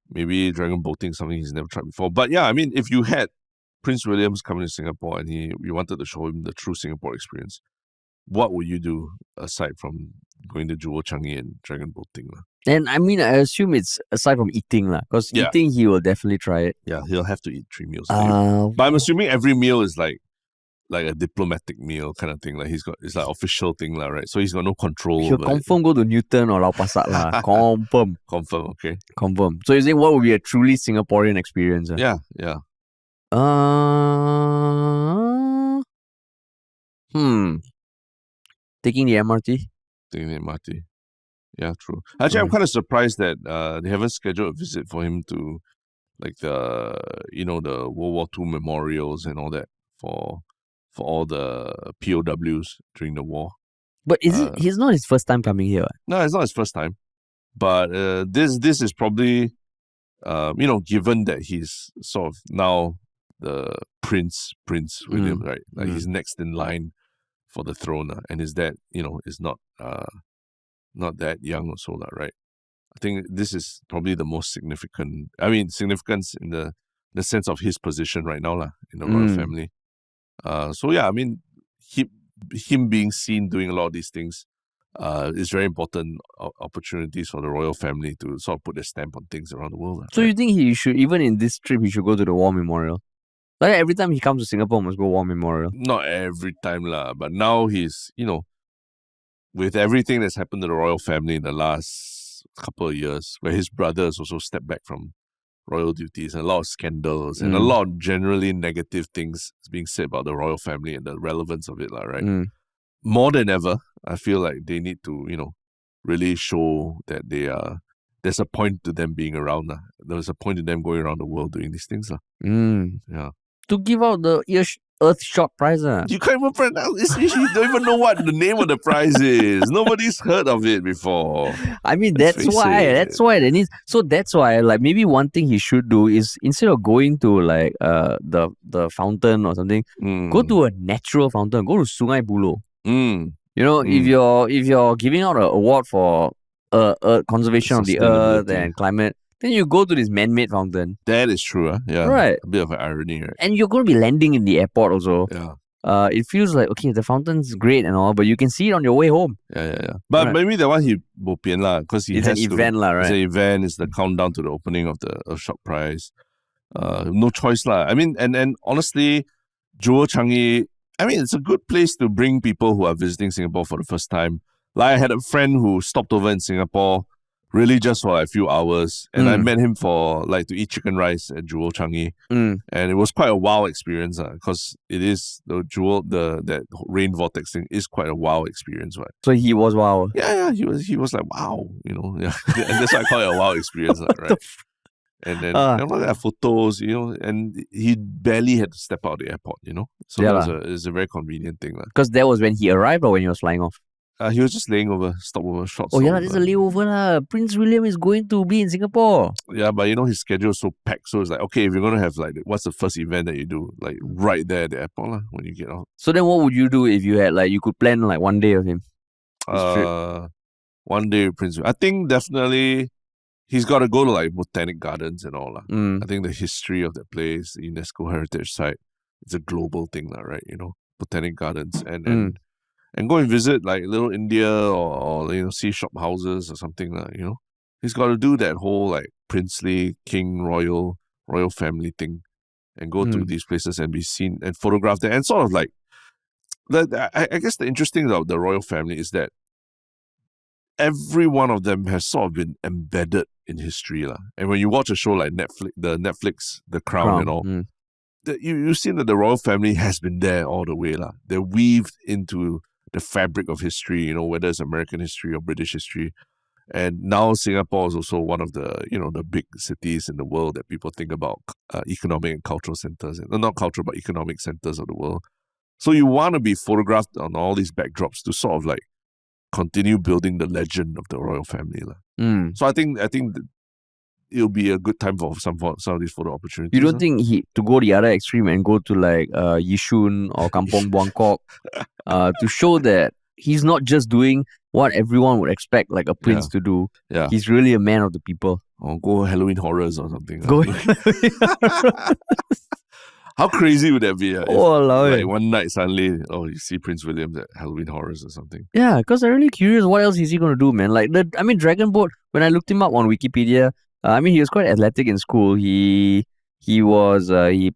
Maybe dragon boating is something he's never tried before. But yeah, I mean, if you had Prince William's coming to Singapore and you wanted to show him the true Singapore experience, what would you do aside from going to Jewel Changi and dragon boating? And I mean, I assume it's aside from eating, because eating, he will definitely try it. Yeah, he'll have to eat 3 meals a day. But I'm assuming every meal is like a diplomatic meal kind of thing. Like it's like official thing, right? So he's got no control. He'll confirm go to Newton or Lau Pa Sat lah. Confirm. Confirm, okay. Confirm. So you're saying what would be a truly Singaporean experience? Yeah. Taking the MRT? Taking the MRT. Yeah, true. Actually, I'm kind of surprised that they haven't scheduled a visit for him to like the World War II memorials and all that for all the POWs during the war. But he's not his first time coming here? No, it's not his first time. But this is probably given that he's sort of now the Prince William, right? Like he's next in line for the throne, and his dad, is not that young or so, right? I think this is probably the most significant. I mean, significance in the sense of his position right now, in the royal family. So yeah, I mean, him being seen doing a lot of these things is very important opportunities for the royal family to sort of put their stamp on things around the world. So you think he should, even in this trip, he should go to the War Memorial? Like every time he comes to Singapore, must go War Memorial? Not every time, but now he's, with everything that's happened to the royal family in the last couple of years, where his brothers also stepped back from royal duties, and a lot of scandals and a lot of generally negative things being said about the royal family and the relevance of it, right? More than ever, I feel like they need to, really show that there's a point to them being around. There's a point to them going around the world doing these things. Yeah. To give out the Earthshot prize. You can't even pronounce it. You don't even know what the name of the prize is. Nobody's heard of it before. I mean, that's why they need. So that's why, like, maybe one thing he should do is, instead of going to like the fountain or something, go to a natural fountain. Go to Sungai Buloh. If you're giving out an award for conservation of the earth and climate, then you go to this man-made fountain. That is true, yeah. Right. A bit of an irony, right? And you're going to be landing in the airport also. Yeah. It feels like, okay, the fountain's great and all, but you can see it on your way home. Yeah. But maybe that one he bo pian lah, because it's an event lah, right? It's an event. It's the countdown to the opening of the Earthshot prize. No choice lah. I mean, and honestly, Jewel Changi, I mean, it's a good place to bring people who are visiting Singapore for the first time. Like, I had a friend who stopped over in Singapore really just for a few hours, and I met him to eat chicken rice at Jewel Changi, and it was quite a wow experience, because it is that rain vortex thing is quite a wow experience, right? So he was wow. Yeah, he was like wow, yeah, and that's why I call it a wow experience, right? And then there are photos, and he barely had to step out of the airport, so it was a very convenient thing, because that was when he arrived or when he was flying off. He was just laying over, stopover, short. Oh, yeah, there's a layover lah. Prince William is going to be in Singapore. Yeah, but his schedule is so packed. So it's like, okay, if you're going to have what's the first event that you do? Like right there at the airport lah, when you get out. So then what would you do if you had you could plan one day of him? 1 day with Prince William. I think definitely he's got to go to Botanic Gardens and all lah. I think the history of that place, the UNESCO heritage site, it's a global thing lah, right? Botanic Gardens and go and visit Little India or see shop houses or something He's got to do that whole princely, king, royal family thing, and go to these places and be seen and photographed there. And sort of I guess the interesting thing about the royal family is that every one of them has sort of been embedded in history And when you watch a show like Netflix, The Crown and all, you've seen that the royal family has been there all the way They're weaved into the fabric of history, whether it's American history or British history. And now Singapore is also one of the, the big cities in the world that people think about economic and cultural centers. Not cultural, but economic centers of the world. So you want to be photographed on all these backdrops to sort of continue building the legend of the royal family. So I think it'll be a good time for some of these photo opportunities. You don't think to go the other extreme and go to Yishun or Kampong Buangkok to show that he's not just doing what everyone would expect a prince to do. Yeah. He's really a man of the people. Or go Halloween horrors or something. How crazy would that be? If, Walao, like one night suddenly, you see Prince William at Halloween Horrors or something. Yeah, because I'm really curious what else is he going to do, man. Like, Dragon Boat, when I looked him up on Wikipedia, he was quite athletic in school. He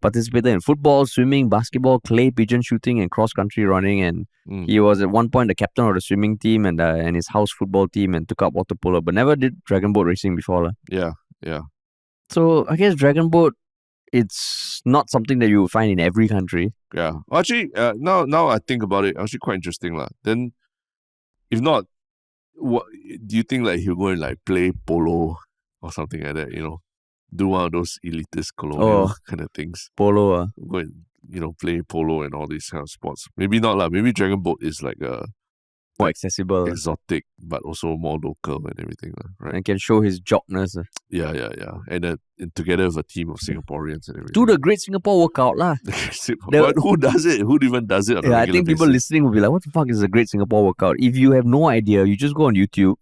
participated in football, swimming, basketball, clay pigeon shooting, and cross country running. And he was at one point the captain of the swimming team and his house football team, and took up water polo, but never did dragon boat racing before. Yeah. So I guess dragon boat, it's not something that you would find in every country. Yeah. Well, actually, now I think about it, actually quite interesting lah. Then, if not, what do you think? Like he'll go and like play polo or something like that? Do one of those elitist colonial kind of things. Polo. Go and play polo and all these kind of sports. Maybe not lah. Maybe dragon boat is like a more accessible, exotic, but also more local and everything, right? And can show his jockness. Yeah. And together with a team of Singaporeans and everything. Do the Great Singapore Workout lah. But who does it? Who even does it on a regular I think people basis? listening will be like, what the fuck is the Great Singapore Workout? If you have no idea, you just go on YouTube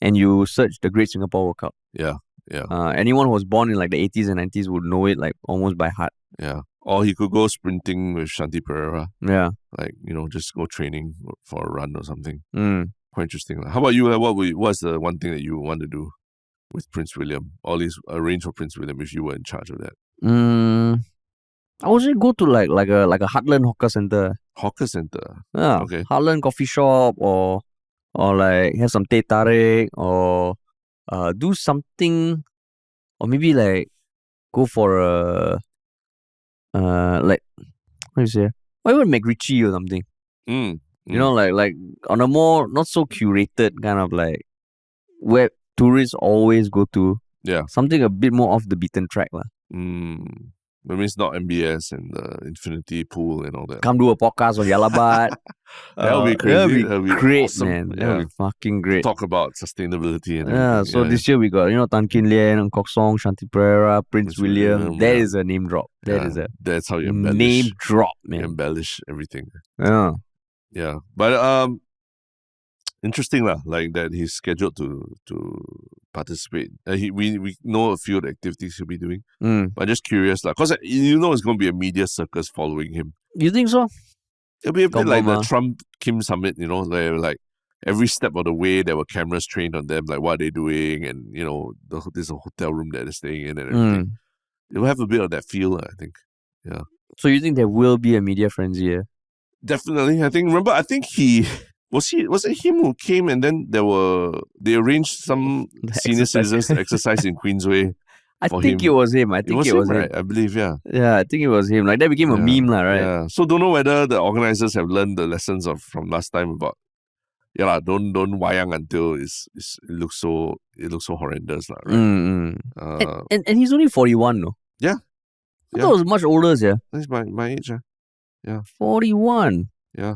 and you search the Great Singapore Workout. Yeah. Anyone who was born in like the 80s and 90s would know it like almost by heart. Yeah. Or he could go sprinting with Shanti Pereira. Yeah. Like, just go training for a run or something. Quite interesting. How about you? What's the one thing that you want to do with Prince William? All these arrange for Prince William if you were in charge of that. I would say go to like a heartland hawker center. Hawker center? Yeah. Okay. Heartland coffee shop or like have some teh tarik or do something, or maybe like go for a like what do you say? Or even McRitchie or something. Like on a more not so curated kind of like where tourists always go to. Yeah. Something a bit more off the beaten track lah. That means not MBS and the Infinity Pool and all that. Come do a podcast on Yalabat. That'll be crazy. That'll be great, awesome. man. That'll be fucking great. Talk about sustainability and everything. Yeah, so this year we got, Tan Kin Lian, Ng Kok Song, Shanti Pereira, Prince William. That is a name drop. That's how you embellish. Name drop, man. You embellish everything. Yeah. Yeah. But interesting lah, like that he's scheduled to participate. We know a few of the activities he'll be doing. But just curious lah, because it's going to be a media circus following him. You think so? It'll be a bit like the Trump-Kim summit, like every step of the way there were cameras trained on them, like what are they doing, and there's a hotel room that they're staying in and everything. It will have a bit of that feel, I think. Yeah. So you think there will be a media frenzy here? Definitely. I think he was it him who came and then they arranged some senior citizens to exercise in Queensway. I think it was him. I think it was him. Right? I believe, yeah. Yeah, I think it was him. Like that became a meme, right? Yeah. So don't know whether the organizers have learned the lessons from last time about don't wayang until it looks so horrendous, right? And he's only 41, no? Yeah. I thought he was much older, yeah. He's my age, yeah. 41. Yeah.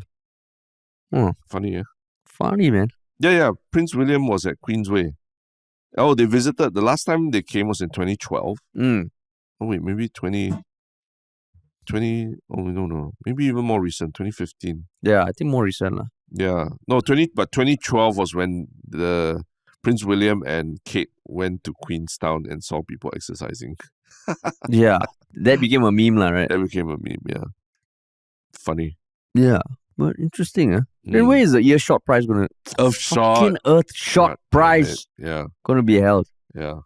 Funny, yeah. Funny, man. Yeah. Prince William was at Queensway. Oh, they visited. The last time they came was in 2012. Oh, wait, maybe 20... Oh, no. Maybe even more recent, 2015. Yeah, I think more recent. Yeah. No, 2012 was when the Prince William and Kate went to Queenstown and saw people exercising. Yeah, that became a meme, right? That became a meme, yeah. Funny. Yeah, but interesting, Then where is the Earshot prize gonna? Fucking Earthshot prize. Yeah. Gonna be held. Yeah.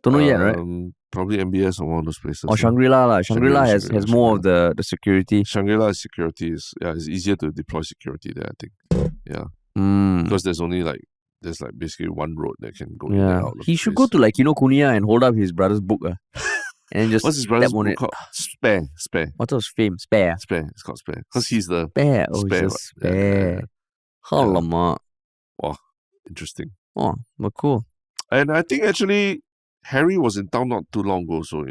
Don't know yet, right? Probably MBS or one of those places. Or Shangri-La lah. Shangri-La has more of the security. Shangri-La security is it's easier to deploy security there, I think. Yeah. Because there's basically one road that can go in and out. He should go to like Kinokuniya and hold up his brother's book. And just what's his brother's book called? Spare. What's his fame? Spare. It's called Spare. Because he's the Spare. Oh, he's a Spare. Alamak. Wow. Interesting. Oh, but cool. And I think actually Harry was in town not too long ago, so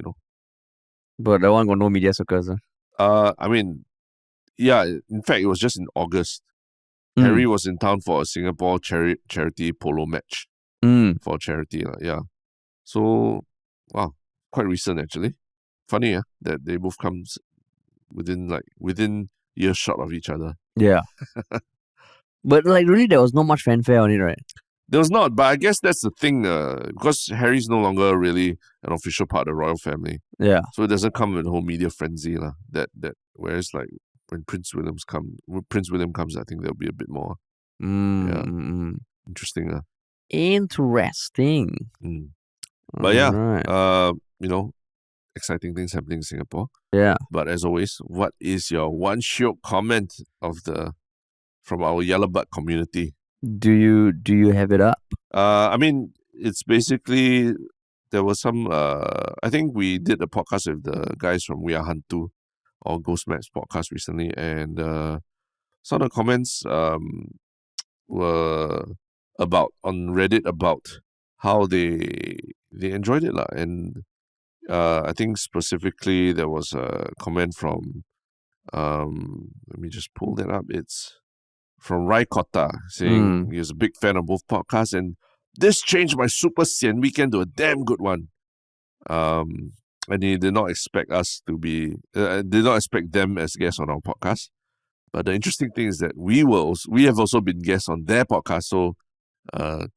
But that one got no media circus. I mean, yeah, in fact it was just in August. Harry was in town for a Singapore charity polo match. For charity. Yeah. So wow, quite recent actually. Funny, that they both come within earshot of each other. Yeah. But like really there was not much fanfare on it, right? There was not, but I guess that's the thing, because Harry's no longer really an official part of the royal family. Yeah. So it doesn't come with the whole media frenzy, that whereas like when Prince William comes, I think there'll be a bit more. Interesting. Interesting. But yeah, exciting things happening in Singapore. Yeah. But as always, what is your one Shiok comment from our Yellow Bud community? Do you have it up? I mean, it's basically there was some. I think we did a podcast with the guys from We Are Hantu or Ghost Maps podcast recently, and some of the comments were on Reddit about how they enjoyed it, and I think specifically there was a comment from let me just pull that up. It's from Rai Kota saying he was a big fan of both podcasts, and this changed my super sian weekend to a damn good one. And he did not expect us to be did not expect them as guests on our podcast. But the interesting thing is that we have also been guests on their podcast, so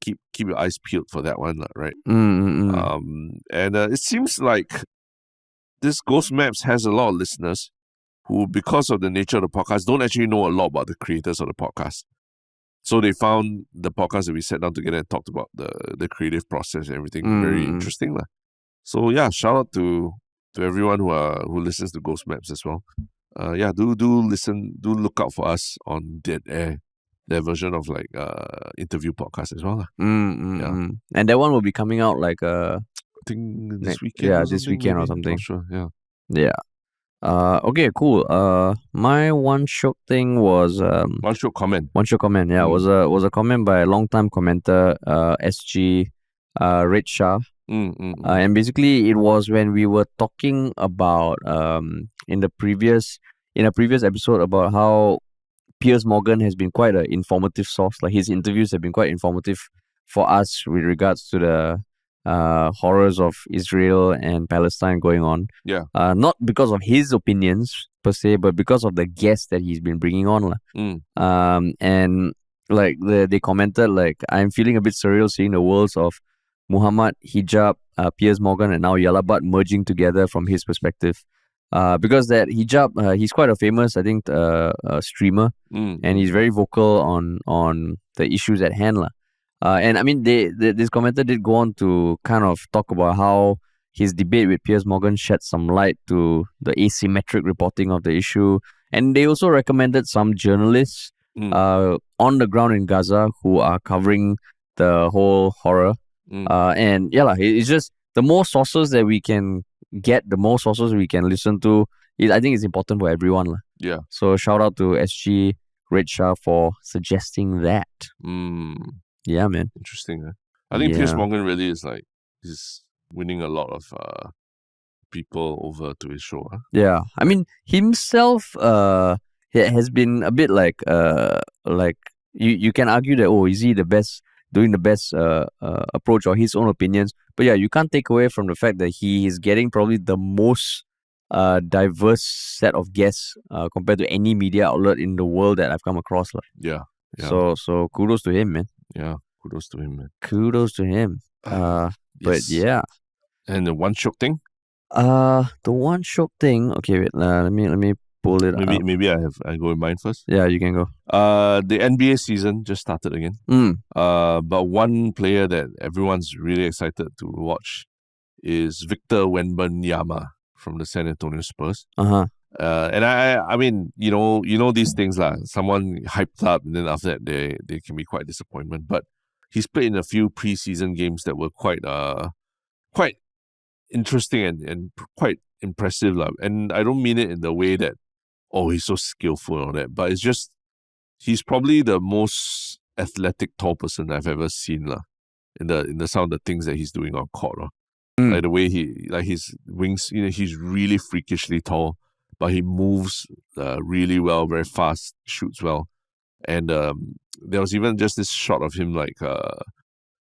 keep your eyes peeled for that one, right? And it seems like this Ghost Maps has a lot of listeners who, because of the nature of the podcast, don't actually know a lot about the creators of the podcast. So they found the podcast that we sat down together and talked about the creative process and everything very interesting. So yeah, shout out to everyone who listens to Ghost Maps as well. Do listen, do look out for us on Dead Air, their version of like interview podcast as well. Yeah. And that one will be coming out like I think this weekend. Yeah, this weekend or something. Not sure. Yeah. Yeah. Okay, cool. My one Shiok thing was one Shiok comment. One Shiok comment. Yeah, was a comment by a long-time commenter, SG, Red Shah. And basically, it was when we were talking about in a previous episode about how Piers Morgan has been quite an informative source. Like his interviews have been quite informative for us with regards to the horrors of Israel and Palestine going on. Yeah. Not because of his opinions per se, but because of the guests that he's been bringing on. And like they commented like, I'm feeling a bit surreal seeing the worlds of Muhammad, Hijab, Piers Morgan, and now Yalabat merging together from his perspective. Because that Hijab, he's quite a famous, I think, streamer, and he's very vocal on the issues at hand. And I mean, this commenter did go on to kind of talk about how his debate with Piers Morgan shed some light to the asymmetric reporting of the issue. And they also recommended some journalists on the ground in Gaza who are covering the whole horror. And yeah, it's just the more sources that we can get, the more sources we can listen to. I think it's important for everyone. Yeah. So shout out to SG Red Shah for suggesting that. Yeah, man. Interesting. I think Piers Morgan really is winning a lot of people over to his show. Yeah. I mean, himself has been a bit like you can argue that, is he the best, doing the best approach or his own opinions. But yeah, you can't take away from the fact that he is getting probably the most diverse set of guests compared to any media outlet in the world that I've come across. Yeah. So kudos to him, man. Yeah, kudos to him, man. Kudos to him. Yes. But yeah. And the one Shiok thing? The one Shiok thing. Okay, wait. Let me pull it up. Maybe I go with mine first. Yeah, you can go. The NBA season just started again. But one player that everyone's really excited to watch is Victor Wembanyama from the San Antonio Spurs. And I mean, you know these things someone hyped up and then after that they can be quite disappointment. But he's played in a few preseason games that were quite interesting and quite impressive. And I don't mean it in the way that, he's so skillful and all that, but it's just he's probably the most athletic tall person I've ever seen in the some of the things that he's doing on court. Like the way his wings, he's really freakishly tall, but he moves really well, very fast, shoots well. And there was even just this shot of him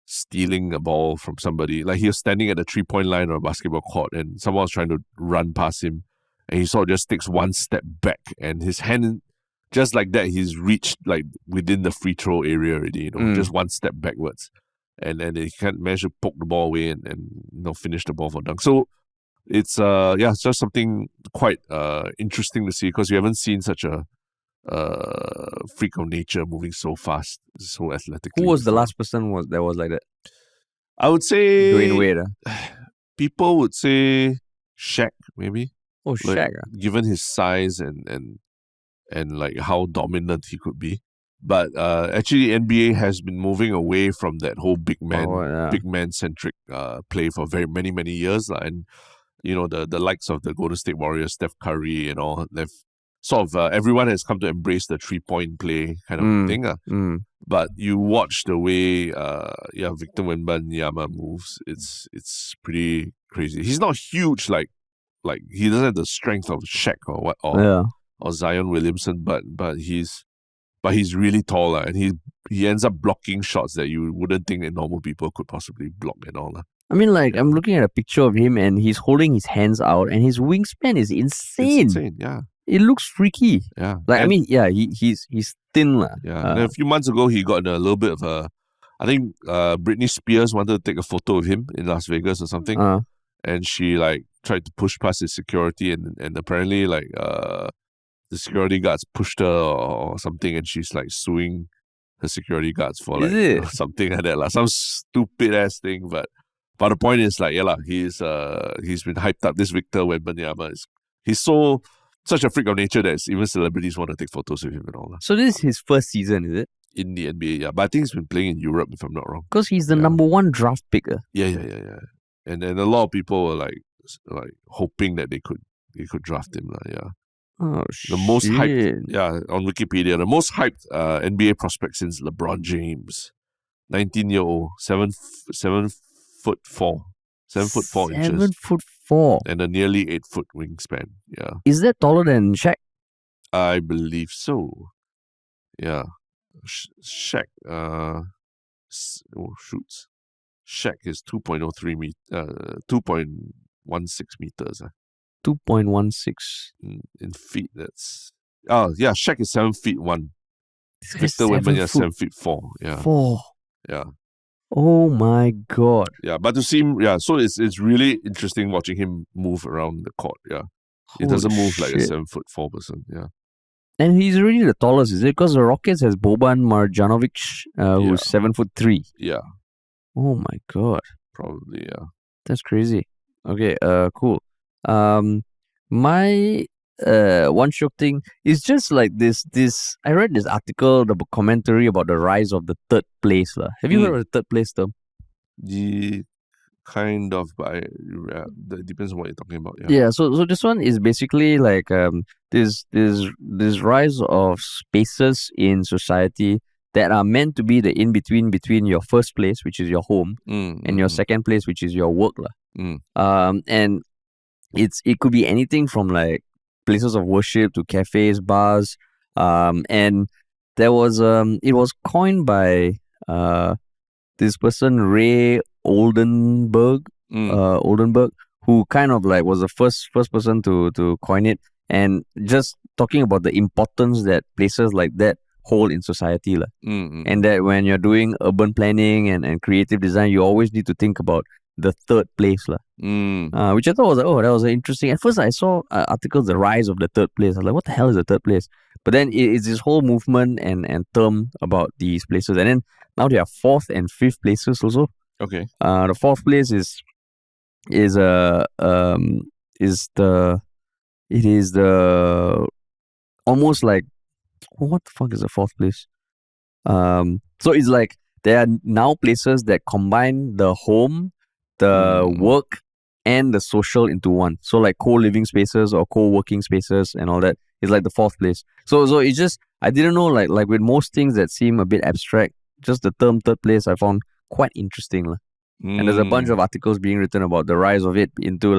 stealing a ball from somebody. Like he was standing at the 3-point line of a basketball court and someone was trying to run past him and he sort of just takes one step back and his hand just like that, he's reached like within the free throw area already, just one step backwards. And then he can't manage to poke the ball away and finish the ball for dunk. So it's it's just something quite interesting to see, because you haven't seen such a freak of nature moving so fast, so athletically. Who was the last person that was like that? I would say Dwayne Wade. People would say Shaq, maybe. Oh, Shaq. Given his size and like how dominant he could be. But actually, NBA has been moving away from that whole big man centric play for very many years, and the likes of the Golden State Warriors, Steph Curry, and all, they've sort of everyone has come to embrace the 3-point play kind of thing. But you watch the way Victor Wembanyama moves, it's pretty crazy. He's not huge, like he doesn't have the strength of Shaq or Zion Williamson, but he's really tall, and he ends up blocking shots that you wouldn't think that normal people could possibly block and all. I mean, I'm looking at a picture of him, and he's holding his hands out, and his wingspan is insane. It's insane, yeah. It looks freaky. Yeah. He's thin. Yeah. And a few months ago, he got in a little bit of a... I think Britney Spears wanted to take a photo of him in Las Vegas or something. And she, tried to push past his security, and apparently, the security guards pushed her or something, and she's, suing her security guards for, something like that. Some stupid-ass thing, but the point is, he's been hyped up. This Victor Wembanyama he's such a freak of nature that even celebrities want to take photos with him and all. So this is his first season, is it? In the NBA, yeah. But I think he's been playing in Europe, if I'm not wrong. Because he's the number one draft pick. Yeah. And a lot of people were hoping that they could draft him. Yeah. Oh, the most hyped, on Wikipedia, the most hyped NBA prospect since LeBron James. 19-year-old, 7'4", 7'4" inches. 7'4". And a nearly 8-foot wingspan. Yeah. Is that taller than Shaq? I believe so. Yeah. Shaq, shoots. Shaq is 2.16 meters. 2.16. In feet, that's... Oh, yeah, Shaq is 7 feet 1. Victor Wembanyama is 7 feet 4. Yeah. 4. Yeah. Oh my God. Yeah, but to see him, so it's really interesting watching him move around the court. Yeah. He doesn't move like a 7'4" person. Yeah. And he's really the tallest, is it? Because the Rockets has Boban Marjanovic, who's 7'3". Yeah. Oh my God. Probably, yeah. That's crazy. Okay, cool. My one Shiok thing is just like this. I read this article, the commentary about the rise of the third place. Have you heard of the third place term? Kind of, but that depends on what you're talking about. Yeah. So this one is basically this rise of spaces in society that are meant to be the in between your first place, which is your home, and your second place, which is your work, and it could be anything from places of worship to cafes, bars, and there was it was coined by this person, Ray Oldenburg, who kind of was the first person to coin it, and just talking about the importance that places like that hold in society, and that when you're doing urban planning and creative design, you always need to think about the third place, which I thought was that was interesting. At first, I saw articles, the rise of the third place. I was like, what the hell is the third place? But then it's this whole movement and term about these places, and then now there are fourth and fifth places also. Okay. The fourth place is the almost like, what the fuck is the fourth place? So it's there are now places that combine the home, the work, and the social into one. So co-living spaces or co-working spaces and all that is the fourth place. So it's just, I didn't know, with most things that seem a bit abstract, just the term third place I found quite interesting. And there's a bunch of articles being written about the rise of it into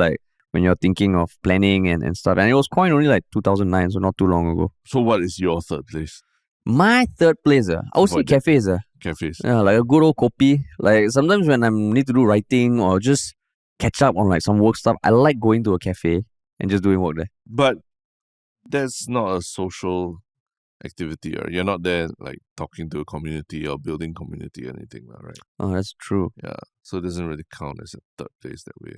when you're thinking of planning and stuff. And it was coined only 2009, so not too long ago. So what is your third place? My third place, I would say cafes. Cafes. Yeah, a good old kopi. Sometimes when I need to do writing or just catch up on some work stuff, I like going to a cafe and just doing work there. But that's not a social activity, or you're not there like talking to a community or building community or anything, right? Oh, that's true. Yeah, so it doesn't really count as a third place that way.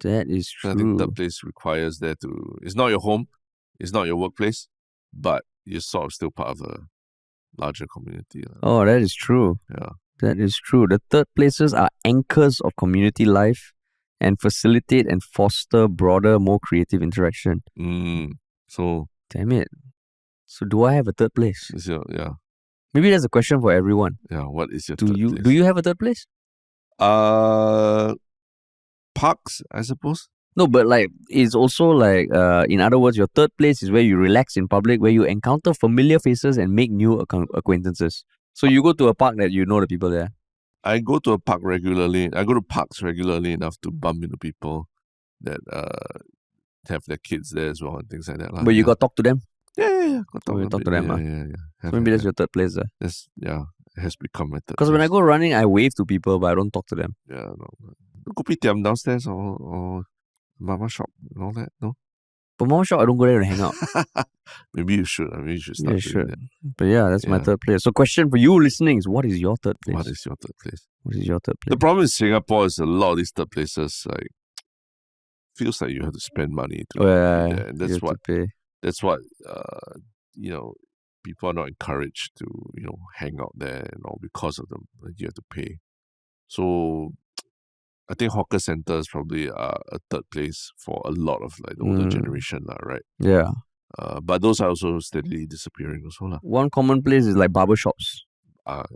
That is true. So I think third place requires there to. It's not your home, it's not your workplace, but you're sort of still part of a larger community. Oh, that is true. Yeah, that is true. The third places are anchors of community life and facilitate and foster broader, more creative interaction. So damn it. So do I have a third place? Yeah. Maybe that's a question for everyone. Yeah, what is your third place? Do you have a third place? Parks, I suppose. No, but like it's also like in other words, your third place is where you relax in public, where you encounter familiar faces and make new acquaintances. So you go to a park that you know the people there. I go to a park regularly. I go to parks regularly enough to bump into people that have their kids there as well and things like that. But you got to talk to them? Yeah. Got to talk to them. Yeah. So maybe that's your third place. It has become my third place. Because when I go running, I wave to people, but I don't talk to them. Yeah, no. Kopitiam downstairs or mama shop and all that, no? But mama shop, I don't go there to hang out. Maybe you should. Maybe you should start doing that. But yeah, that's my third place. So question for you listening is, what is your third place? What is your third place? What is your third place? The problem in Singapore is a lot of these third places like feels like you have to spend money to be there. And that's what people are not encouraged to, hang out there and all because of them. You have to pay. So I think hawker centers probably are a third place for a lot of like the older generation, right? Yeah. But those are also steadily disappearing also. One common place is like barber shops.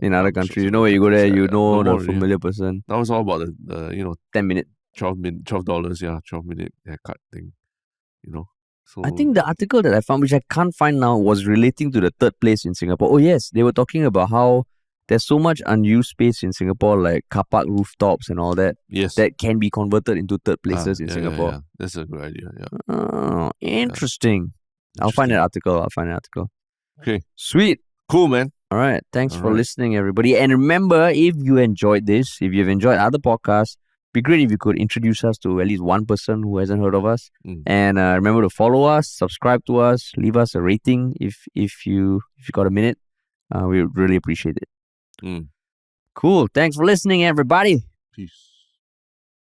In other countries, where you go there, the familiar person. Now it's all about the 10-minute, $12, 12-minute haircut thing, So I think the article that I found, which I can't find now, was relating to the third place in Singapore. Oh yes, they were talking about how there's so much unused space in Singapore, like car park rooftops and all that. Yes, that can be converted into third places in Singapore. Yeah. That's a good idea. Yeah. Oh, interesting. I'll find that article. Okay. Sweet. Cool, man. All right. Thanks for listening, everybody. And remember, if you enjoyed this, if you've enjoyed other podcasts, it'd be great if you could introduce us to at least one person who hasn't heard of us. And remember to follow us, subscribe to us, leave us a rating if you got a minute. We really appreciate it. Cool. Thanks for listening, everybody. Peace.